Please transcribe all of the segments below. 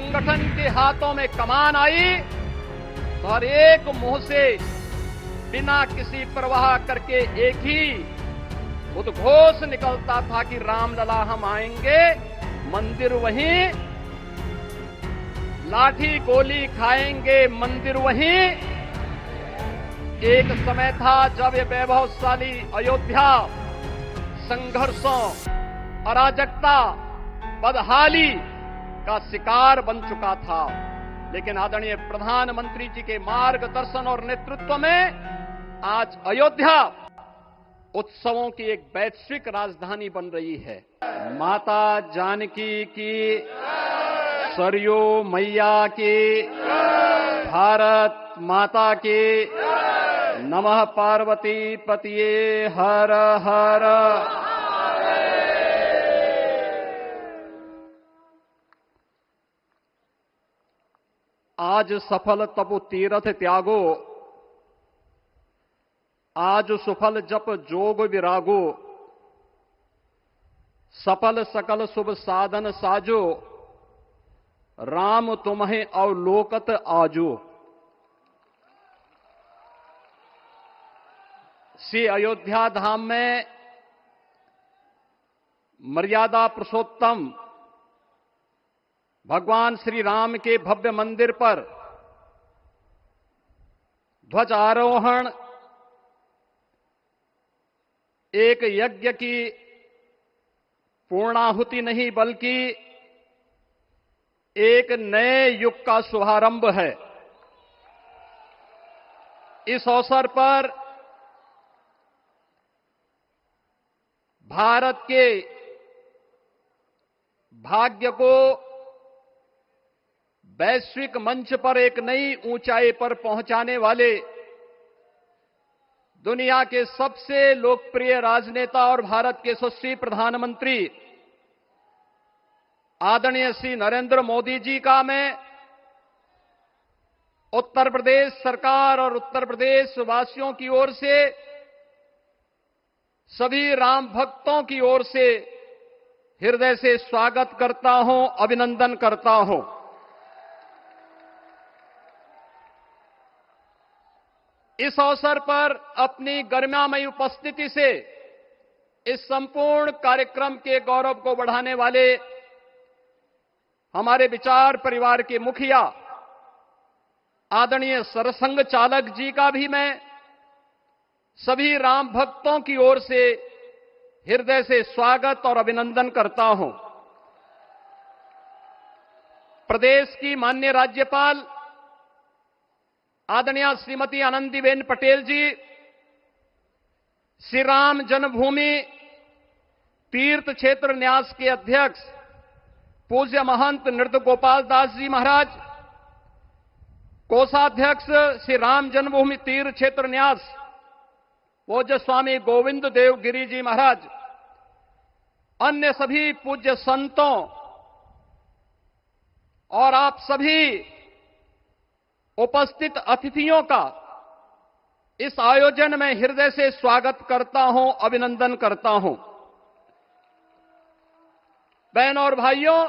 संगठन के हाथों में कमान आई तो हर एक मुंह से बिना किसी परवाह करके एक ही उद्घोष निकलता था कि रामलला हम आएंगे, मंदिर वहीं, लाठी गोली खाएंगे, मंदिर वहीं। एक समय था जब ये वैभवशाली अयोध्या संघर्षों, अराजकता, बदहाली का शिकार बन चुका था, लेकिन आदरणीय प्रधानमंत्री जी के मार्गदर्शन और नेतृत्व में आज अयोध्या उत्सवों की एक वैश्विक राजधानी बन रही है। माता जानकी की, सरयू मैया की, भारत माता की, नमः पार्वती पतिये हर हर। आज सफल तपु तीरथ त्यागो, आज सुफल जप जोग विरागो, सफल सकल शुभ साधन साजो, राम तुम्हें अवलोकत आजो। श्री अयोध्या धाम में मर्यादा पुरुषोत्तम भगवान श्री राम के भव्य मंदिर पर ध्वजारोहण एक यज्ञ की पूर्णाहुति नहीं बल्कि एक नए युग का शुभारंभ है। इस अवसर पर भारत के भाग्य को वैश्विक मंच पर एक नई ऊंचाई पर पहुंचाने वाले दुनिया के सबसे लोकप्रिय राजनेता और भारत के यशस्वी प्रधानमंत्री आदरणीय श्री नरेंद्र मोदी जी का मैं उत्तर प्रदेश सरकार और उत्तर प्रदेश वासियों की ओर से, सभी राम भक्तों की ओर से हृदय से स्वागत करता हूं, अभिनंदन करता हूं। इस अवसर पर अपनी गरिमामयी उपस्थिति से इस संपूर्ण कार्यक्रम के गौरव को बढ़ाने वाले हमारे विचार परिवार के मुखिया आदरणीय सरसंघ चालक जी का भी मैं सभी राम भक्तों की ओर से हृदय से स्वागत और अभिनंदन करता हूं। प्रदेश की माननीय राज्यपाल आदरणीय श्रीमती आनंदीबेन पटेल जी, श्री राम जन्मभूमि तीर्थ क्षेत्र न्यास के अध्यक्ष पूज्य महंत नृत्य गोपाल दास जी महाराज, कोषाध्यक्ष श्री राम जन्मभूमि तीर्थ क्षेत्र न्यास पूज्य स्वामी गोविंद देव गिरी जी महाराज, अन्य सभी पूज्य संतों और आप सभी उपस्थित अतिथियों का इस आयोजन में हृदय से स्वागत करता हूं, अभिनंदन करता हूं। बहनों और भाइयों,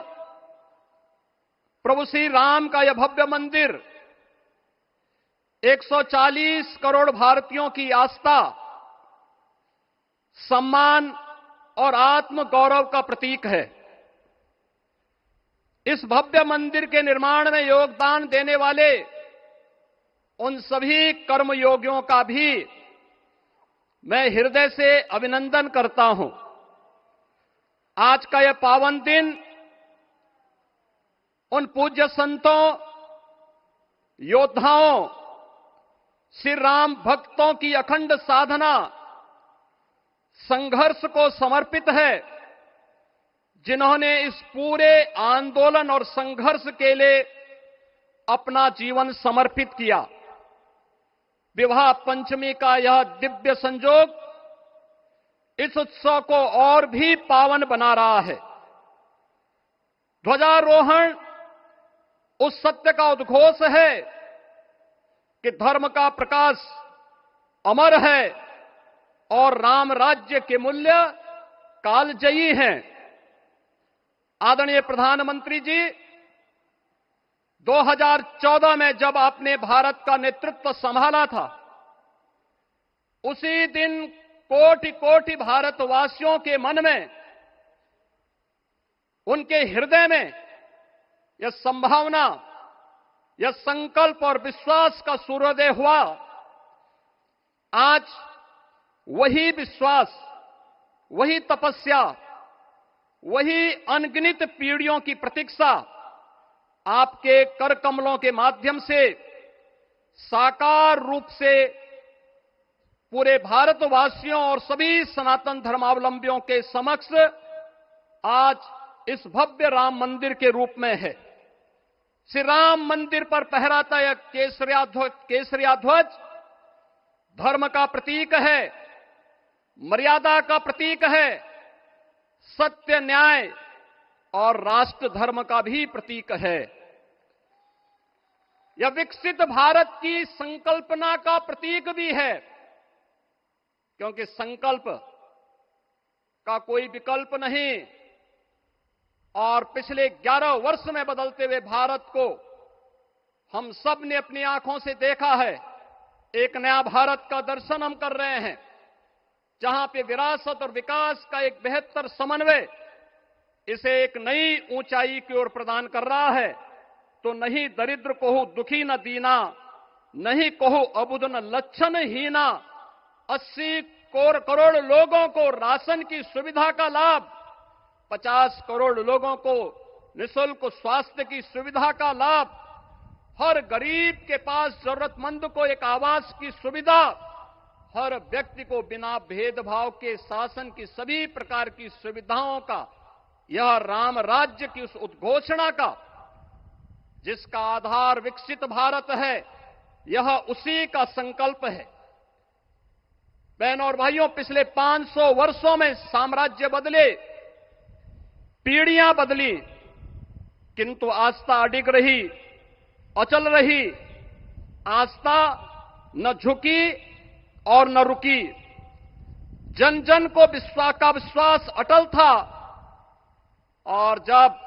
प्रभु श्री राम का यह भव्य मंदिर 140 करोड़ भारतीयों की आस्था, सम्मान और आत्म गौरव का प्रतीक है। इस भव्य मंदिर के निर्माण में योगदान देने वाले उन सभी कर्मयोगियों का भी मैं हृदय से अभिनंदन करता हूं। आज का यह पावन दिन उन पूज्य संतों, योद्धाओं, श्री राम भक्तों की अखंड साधना, संघर्ष को समर्पित है, जिन्होंने इस पूरे आंदोलन और संघर्ष के लिए अपना जीवन समर्पित किया। विवाह पंचमी का यह दिव्य संयोग इस उत्सव को और भी पावन बना रहा है। ध्वजारोहण उस सत्य का उद्घोष है कि धर्म का प्रकाश अमर है और राम राज्य के मूल्य कालजयी हैं। आदरणीय प्रधानमंत्री जी, 2014 में जब आपने भारत का नेतृत्व संभाला था, उसी दिन कोटि कोटि भारतवासियों के मन में, उनके हृदय में यह संभावना, यह संकल्प और विश्वास का सूर्योदय हुआ। आज वही विश्वास, वही तपस्या, वही अनगिनत पीढ़ियों की प्रतीक्षा आपके कर कमलों के माध्यम से साकार रूप से पूरे भारतवासियों और सभी सनातन धर्मावलंबियों के समक्ष आज इस भव्य राम मंदिर के रूप में है। श्री राम मंदिर पर फहराता यह केसरिया ध्वज धर्म का प्रतीक है, मर्यादा का प्रतीक है, सत्य, न्याय और राष्ट्र धर्म का भी प्रतीक है। यह विकसित भारत की संकल्पना का प्रतीक भी है, क्योंकि संकल्प का कोई विकल्प नहीं। और पिछले 11 वर्ष में बदलते हुए भारत को हम सब ने अपनी आंखों से देखा है। एक नया भारत का दर्शन हम कर रहे हैं, जहां पे विरासत और विकास का एक बेहतर समन्वय इसे एक नई ऊंचाई की ओर प्रदान कर रहा है। तो नहीं दरिद्र कोहु दुखी न दीना, नहीं कोहु अबुद न लक्षण हीना। 80 करोड़ लोगों को राशन की सुविधा का लाभ, 50 करोड़ लोगों को निःशुल्क स्वास्थ्य की सुविधा का लाभ, हर गरीब के पास जरूरतमंद को एक आवास की सुविधा, हर व्यक्ति को बिना भेदभाव के शासन की सभी प्रकार की सुविधाओं का, यह राम राज्य की उस उद्घोषणा का जिसका आधार विकसित भारत है, यह उसी का संकल्प है। बहनों और भाइयों, पिछले 500 वर्षों में साम्राज्य बदले, पीढ़ियां बदली, किंतु आस्था अडिग रही, अचल रही। आस्था न झुकी और न रुकी। जन जन को विश्वास अटल था। और जब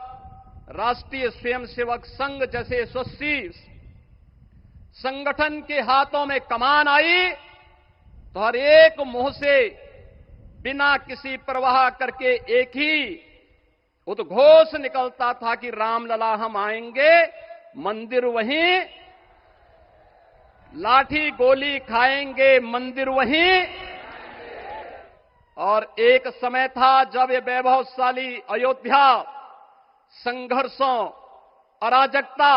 राष्ट्रीय स्वयंसेवक संघ जैसे यशस्वी संगठन के हाथों में कमान आई, तो हर एक मुंह से बिना किसी परवाह करके एक ही उद्घोष निकलता था कि रामलला हम आएंगे, मंदिर वहीं, लाठी गोली खाएंगे, मंदिर वहीं। और एक समय था जब ये वैभवशाली अयोध्या संघर्षों, अराजकता,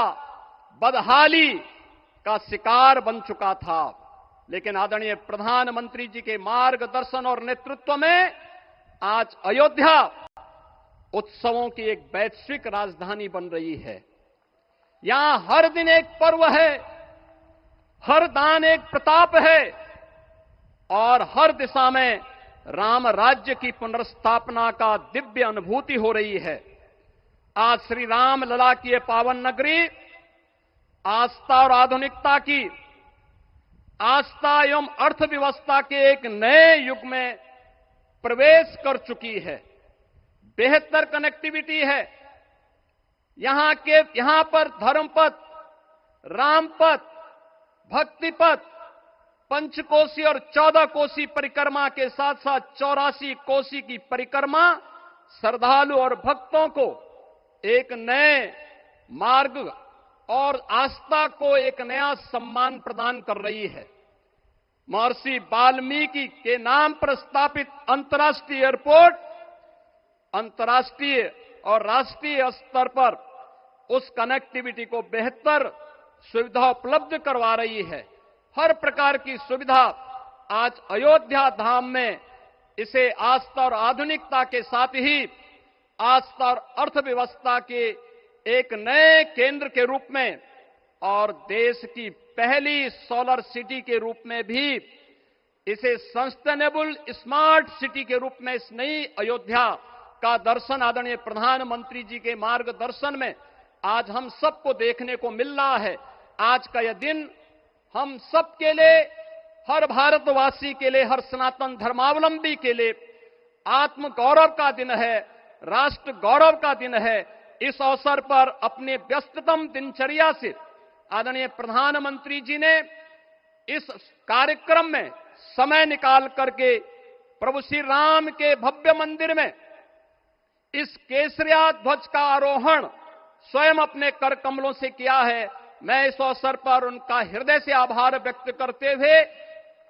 बदहाली का शिकार बन चुका था। लेकिन आदरणीय प्रधानमंत्री जी के मार्गदर्शन और नेतृत्व में आज अयोध्या उत्सवों की एक वैश्विक राजधानी बन रही है। यहां हर दिन एक पर्व है, हर दान एक प्रताप है और हर दिशा में राम राज्य की पुनर्स्थापना का दिव्य अनुभूति हो रही है। आज श्री राम लला की ये पावन नगरी आस्था और आधुनिकता की, आस्था एवं अर्थव्यवस्था के एक नए युग में प्रवेश कर चुकी है। बेहतर कनेक्टिविटी है। यहां पर धर्मपथ, रामपथ, भक्तिपथ, पंचकोसी और 14 कोसी परिक्रमा के साथ साथ 84 कोसी की परिक्रमा श्रद्धालु और भक्तों को एक नए मार्ग और आस्था को एक नया सम्मान प्रदान कर रही है। महर्षि वाल्मीकि के नाम पर स्थापित अंतर्राष्ट्रीय एयरपोर्ट अंतर्राष्ट्रीय और राष्ट्रीय स्तर पर उस कनेक्टिविटी को बेहतर सुविधा उपलब्ध करवा रही है। हर प्रकार की सुविधा आज अयोध्या धाम में इसे आस्था और आधुनिकता के साथ ही आस्था और अर्थव्यवस्था के एक नए केंद्र के रूप में और देश की पहली सोलर सिटी के रूप में भी, इसे सस्टेनेबल स्मार्ट सिटी के रूप में इस नई अयोध्या का दर्शन आदरणीय प्रधानमंत्री जी के मार्गदर्शन में आज हम सबको देखने को मिल रहा है। आज का यह दिन हम सबके लिए, हर भारतवासी के लिए, हर सनातन धर्मावलंबी के लिए आत्म गौरव का दिन है, राष्ट्र गौरव का दिन है। इस अवसर पर अपने व्यस्ततम दिनचर्या से आदरणीय प्रधानमंत्री जी ने इस कार्यक्रम में समय निकाल करके प्रभु श्री राम के भव्य मंदिर में इस केसरिया ध्वज का आरोहण स्वयं अपने कर कमलों से किया है। मैं इस अवसर पर उनका हृदय से आभार व्यक्त करते हुए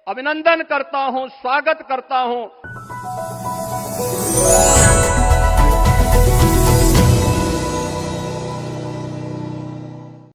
अभिनंदन करता हूं, स्वागत करता हूं।